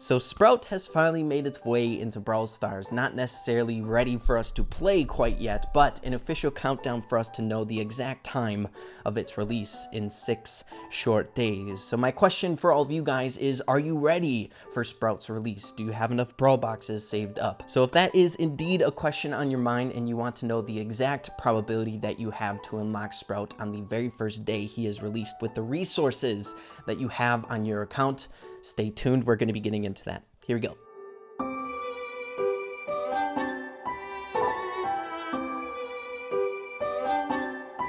So Sprout has finally made its way into Brawl Stars, not necessarily ready for us to play quite yet, but an official countdown for us to know the exact time of its release in 6 short days. So my question for all of you guys is, are you ready for Sprout's release? Do you have enough Brawl boxes saved up? So if that is indeed a question on your mind and you want to know the exact probability that you have to unlock Sprout on the very first day he is released with the resources that you have on your account, stay tuned. We're going to be getting into that. Here we go.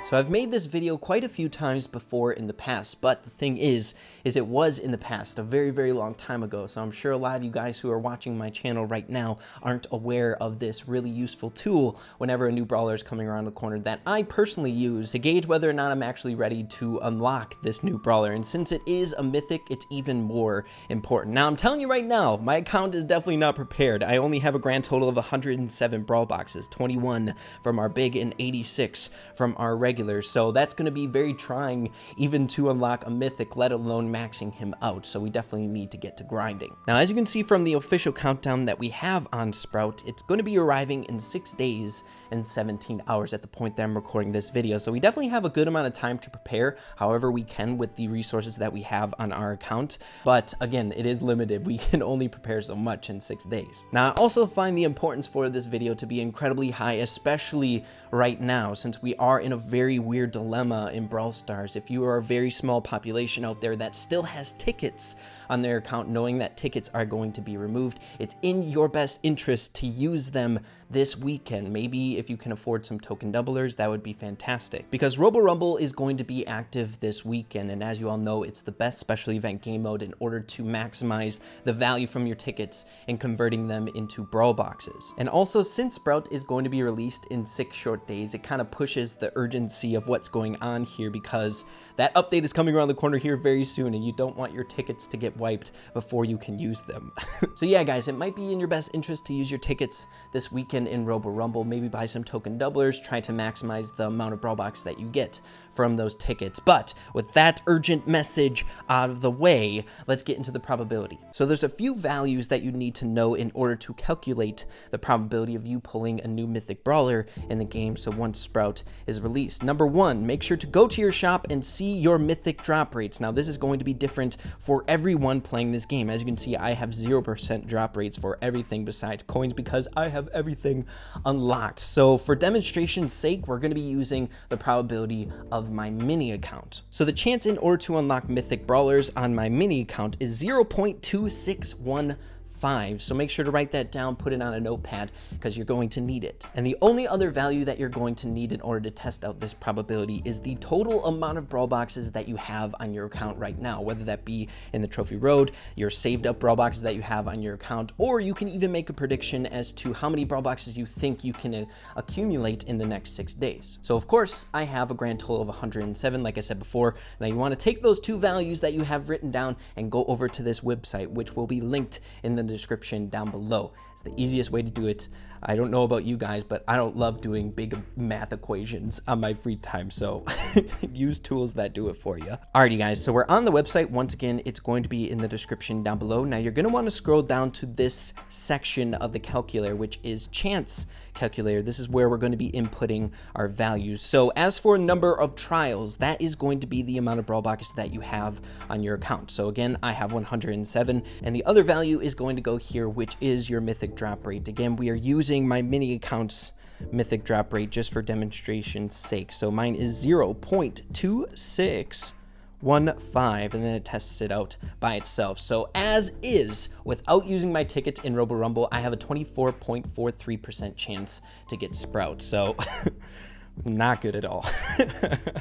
So I've made this video quite a few times before in the past, but the thing is it was in the past, a very, very long time ago. So I'm sure a lot of you guys who are watching my channel right now aren't aware of this really useful tool whenever a new brawler is coming around the corner that I personally use to gauge whether or not I'm actually ready to unlock this new brawler. And since it is a mythic, it's even more important. Now I'm telling you right now, my account is definitely not prepared. I only have a grand total of 107 brawl boxes, 21 from our big and 86 from our regular. So that's going to be very trying even to unlock a mythic, let alone maxing him out. So we definitely need to get to grinding. Now, as you can see from the official countdown that we have on Sprout, it's going to be arriving in 6 days and 17 hours at the point that I'm recording this video. So we definitely have a good amount of time to prepare however we can with the resources that we have on our account. But again, it is limited. We can only prepare so much in 6 days. Now, I also find the importance for this video to be incredibly high, especially right now, since we are in a very weird dilemma in Brawl Stars. If you are a very small population out there that still has tickets on their account, knowing that tickets are going to be removed, it's in your best interest to use them this weekend. Maybe if you can afford some token doublers, that would be fantastic, because Robo Rumble is going to be active this weekend, and as you all know, it's the best special event game mode in order to maximize the value from your tickets and converting them into brawl boxes. And also, since Sprout is going to be released in 6 short days, it kind of pushes the urgency of what's going on here, because that update is coming around the corner here very soon, and you don't want your tickets to get wiped before you can use them. So yeah, guys, it might be in your best interest to use your tickets this weekend in Robo Rumble. Maybe buy some token doublers, try to maximize the amount of brawl box that you get from those tickets. But with that urgent message out of the way, let's get into the probability. So there's a few values that you need to know in order to calculate the probability of you pulling a new mythic brawler in the game. So once Sprout is released, number 1, make sure to go to your shop and see your mythic drop rates. Now this is going to be different for everyone playing this game. As you can see, I have 0% drop rates for everything besides coins because I have everything unlocked. So for demonstration's sake, we're going to be using the probability of my mini account. So the chance in order to unlock mythic brawlers on my mini account is 0.2615. So make sure to write that down, put it on a notepad, because you're going to need it. And the only other value that you're going to need in order to test out this probability is the total amount of brawl boxes that you have on your account right now, whether that be in the trophy road, your saved up brawl boxes that you have on your account, or you can even make a prediction as to how many brawl boxes you think you can accumulate in the next 6 days. So of course, I have a grand total of 107, like I said before. Now you want to take those 2 values that you have written down and go over to this website, which will be linked in the description down below. It's the easiest way to do it. I don't know about you guys, but I don't love doing big math equations on my free time, so use tools that do it for you. Alrighty guys, so we're on the website. Once again, it's going to be in the description down below. Now you're going to want to scroll down to this section of the calculator, which is chance calculator. This is where we're going to be inputting our values. So as for number of trials, that is going to be the amount of brawl boxes that you have on your account. So again, I have 107, and the other value is going to go here, which is your mythic drop rate. Again, we are using my mini account's mythic drop rate just for demonstration's sake. So mine is 0.2615, and then it tests it out by itself. So as is, without using my tickets in Robo Rumble, I have a 24.43% chance to get Sprout. So not good at all.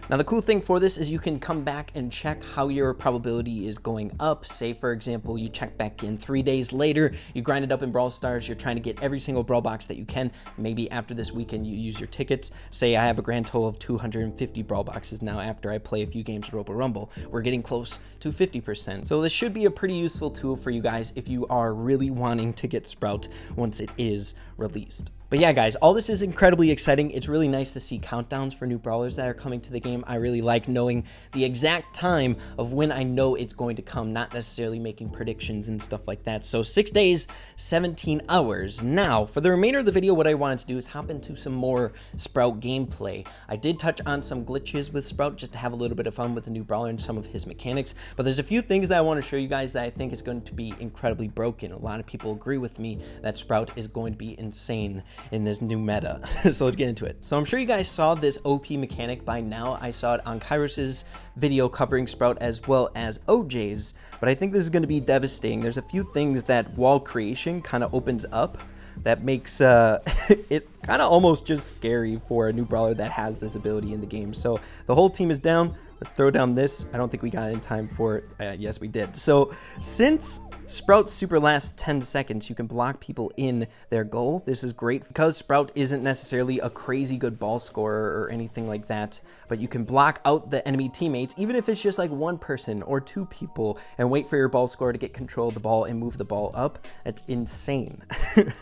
Now the cool thing for this is you can come back and check how your probability is going up. Say for example, you check back in 3 days later, you grind it up in Brawl Stars, you're trying to get every single brawl box that you can. Maybe after this weekend you use your tickets. Say I have a grand total of 250 brawl boxes now after I play a few games of Robo Rumble. We're getting close to 50%. So this should be a pretty useful tool for you guys if you are really wanting to get Sprout once it is released. But yeah, guys, all this is incredibly exciting. It's really nice to see countdowns for new brawlers that are coming to the game. I really like knowing the exact time of when I know it's going to come, not necessarily making predictions and stuff like that. So 6 days, 17 hours. Now, for the remainder of the video, what I wanted to do is hop into some more Sprout gameplay. I did touch on some glitches with Sprout just to have a little bit of fun with the new brawler and some of his mechanics, but there's a few things that I want to show you guys that I think is going to be incredibly broken. A lot of people agree with me that Sprout is going to be insane in this new meta. So let's get into it. So I'm sure you guys saw this OP mechanic by now. I saw it on Kyros's video covering Sprout as well as OJ's, but I think this is going to be devastating. There's a few things that wall creation kind of opens up that makes it kind of almost just scary for a new brawler that has this ability in the game. So the whole team is down. Let's throw down this. I don't think we got it in time for it. Yes, we did. So since Sprout's super lasts 10 seconds, you can block people in their goal. This is great because Sprout isn't necessarily a crazy good ball scorer or anything like that, but you can block out the enemy teammates, even if it's just like one person or two people, and wait for your ball scorer to get control of the ball and move the ball up. That's insane.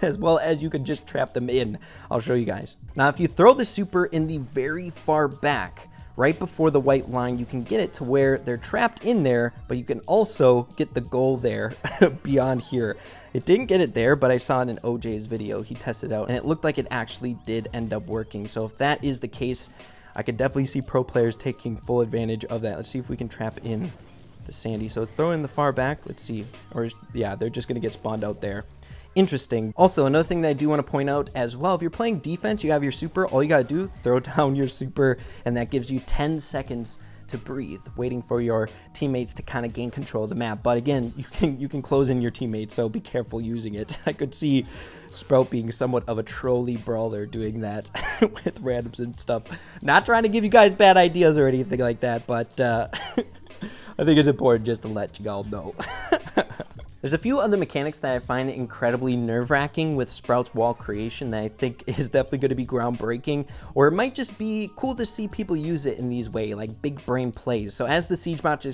As well as you can just trap them in. I'll show you guys. Now, if you throw the super in the very far back, right before the white line, you can get it to where they're trapped in there, but you can also get the goal there beyond here. It didn't get it there, but I saw it in OJ's video. He tested it out, and it looked like it actually did end up working. So if that is the case, I could definitely see pro players taking full advantage of that. Let's see if we can trap in the Sandy. So it's throwing in the far back. Let's see. Or yeah, they're just going to get spawned out there. Interesting. Also, another thing that I do want to point out as well, if you're playing defense, you have your super, all you got to do, throw down your super, and that gives you 10 seconds to breathe, waiting for your teammates to kind of gain control of the map. But again, you can close in your teammates, so be careful using it. I could see Sprout being somewhat of a trolly brawler doing that with randoms and stuff. Not trying to give you guys bad ideas or anything like that, but I think it's important just to let you all know. There's a few other mechanics that I find incredibly nerve-wracking with Sprout's wall creation that I think is definitely going to be groundbreaking, or it might just be cool to see people use it in these ways, like big brain plays. So as the siege bot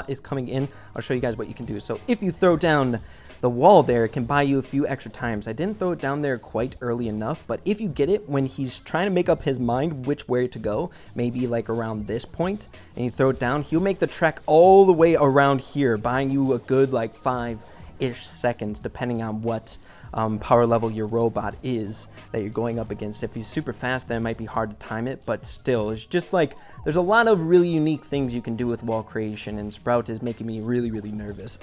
is coming in, I'll show you guys what you can do. So if you throw down the wall there, it can buy you a few extra times. I didn't throw it down there quite early enough, but if you get it when he's trying to make up his mind which way to go, maybe like around this point, and you throw it down, he'll make the trek all the way around here, buying you a good like 5-ish seconds, depending on what power level your robot is that you're going up against. If he's super fast, then it might be hard to time it, but still, it's just like, there's a lot of really unique things you can do with wall creation, and Sprout is making me really, really nervous.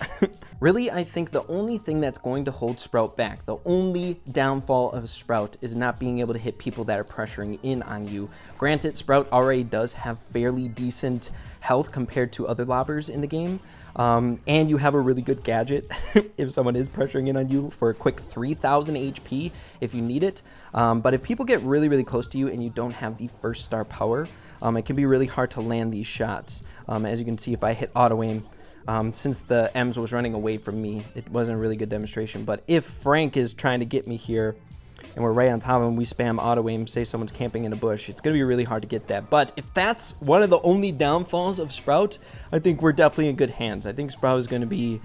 Really, I think the only thing that's going to hold Sprout back, the only downfall of Sprout, is not being able to hit people that are pressuring in on you. Granted, Sprout already does have fairly decent health compared to other lobbers in the game, and you have a really good gadget if someone is pressuring in on you for a quick 3000 HP if you need it. But if people get really, really close to you and you don't have the first star power, it can be really hard to land these shots. As you can see, if I hit auto aim, since the Ems was running away from me, it wasn't a really good demonstration. But if Frank is trying to get me here and we're right on top of him, we spam auto aim, say someone's camping in a bush, it's going to be really hard to get that. But if that's one of the only downfalls of Sprout, I think we're definitely in good hands. I think Sprout is going to be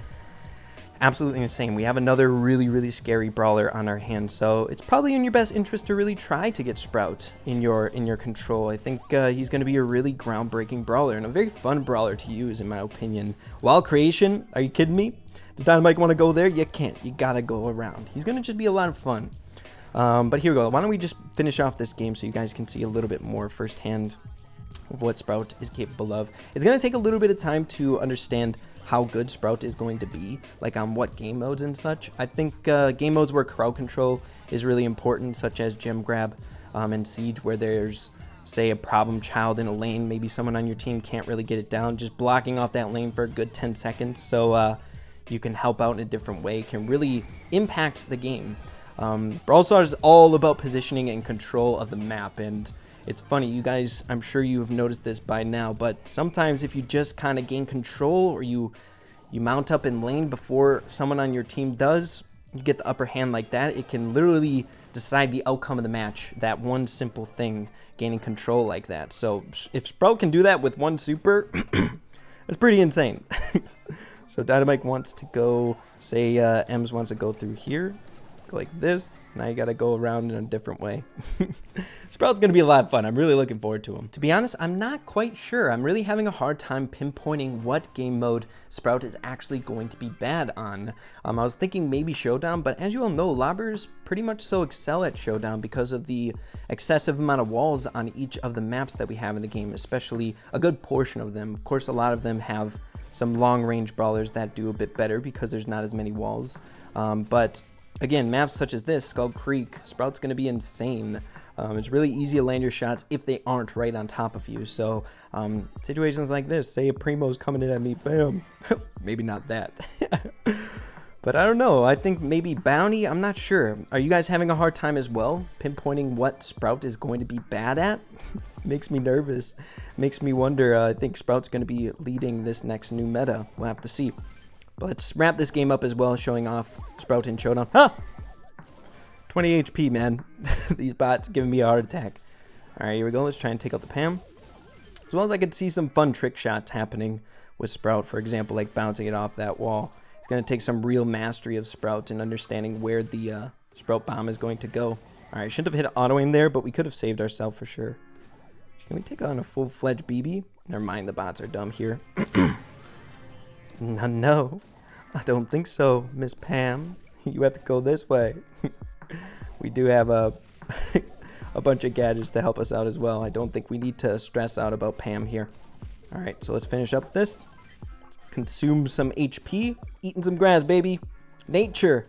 absolutely insane. We have another really, really scary brawler on our hands, so it's probably in your best interest to really try to get Sprout in your control. I think he's going to be a really groundbreaking brawler and a very fun brawler to use, in my opinion. Wall creation, are you kidding me? Does Dynamite want to go there? You can't. You gotta go around. He's going to just be a lot of fun. But here we go. Why don't we just finish off this game so you guys can see a little bit more firsthand of what Sprout is capable of. It's going to take a little bit of time to understand how good Sprout is going to be, like on what game modes and such. I think game modes where crowd control is really important, such as gem grab and siege, where there's, say, a problem child in a lane, maybe someone on your team can't really get it down, just blocking off that lane for a good 10 seconds so you can help out in a different way can really impact the game. Brawl Stars is all about positioning and control of the map, and it's funny, you guys, I'm sure you've noticed this by now, but sometimes if you just kind of gain control or you mount up in lane before someone on your team does, you get the upper hand like that, it can literally decide the outcome of the match, that one simple thing, gaining control like that. So if Sprout can do that with one super, it's pretty insane. So Dynamite wants to go, say Ems wants to go through here. Go like this. Now you gotta go around in a different way. Sprout's gonna be a lot of fun. I'm really looking forward to him. To be honest, I'm not quite sure. I'm really having a hard time pinpointing what game mode Sprout is actually going to be bad on. I was thinking maybe Showdown, but as you all know, lobbers pretty much so excel at Showdown because of the excessive amount of walls on each of the maps that we have in the game, especially a good portion of them. Of course, a lot of them have some long-range brawlers that do a bit better because there's not as many walls. But again, maps such as this, Skull Creek, Sprout's going to be insane. It's really easy to land your shots if they aren't right on top of you. So situations like this, say a Primo's coming in at me, bam. Maybe not that. But I don't know. I think maybe Bounty, I'm not sure. Are you guys having a hard time as well pinpointing what Sprout is going to be bad at? Makes me nervous. Makes me wonder. I think Sprout's going to be leading this next new meta. We'll have to see. But let's wrap this game up as well, showing off Sprout in Showdown. Huh! 20 HP, man. These bots giving me a heart attack. Alright, here we go. Let's try and take out the Pam. As well as I could see some fun trick shots happening with Sprout. For example, like bouncing it off that wall. It's going to take some real mastery of Sprout and understanding where the Sprout bomb is going to go. Alright, shouldn't have hit auto aim there, but we could have saved ourselves for sure. Can we take on a full-fledged BB? Never mind, the bots are dumb here. No, I don't think so, Miss Pam. You have to go this way. We do have a bunch of gadgets to help us out as well. I don't think we need to stress out about Pam here. All right, so let's finish up this. Consume some HP. Eating some grass, baby. Nature.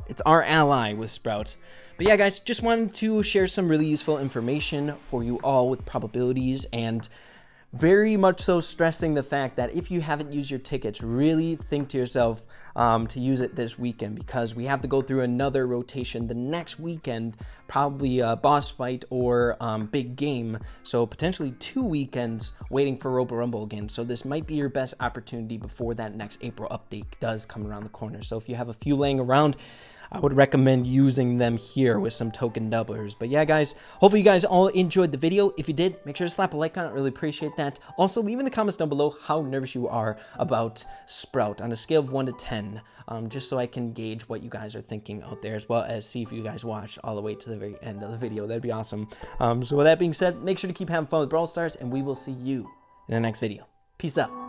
It's our ally with Sprout. But yeah, guys, just wanted to share some really useful information for you all with probabilities, and very much so stressing the fact that if you haven't used your tickets, really think to yourself to use it this weekend, because we have to go through another rotation the next weekend, probably a boss fight or big game. So potentially 2 weekends waiting for Robo Rumble again. So this might be your best opportunity before that next April update does come around the corner. So if you have a few laying around, I would recommend using them here with some token doublers. But yeah, guys, hopefully you guys all enjoyed the video. If you did, make sure to slap a like on it. Really appreciate that. Also, leave in the comments down below how nervous you are about Sprout on a scale of 1 to 10, just so I can gauge what you guys are thinking out there, as well as see if you guys watched all the way to the very end of the video. That'd be awesome. So with that being said, make sure to keep having fun with Brawl Stars, and we will see you in the next video. Peace out.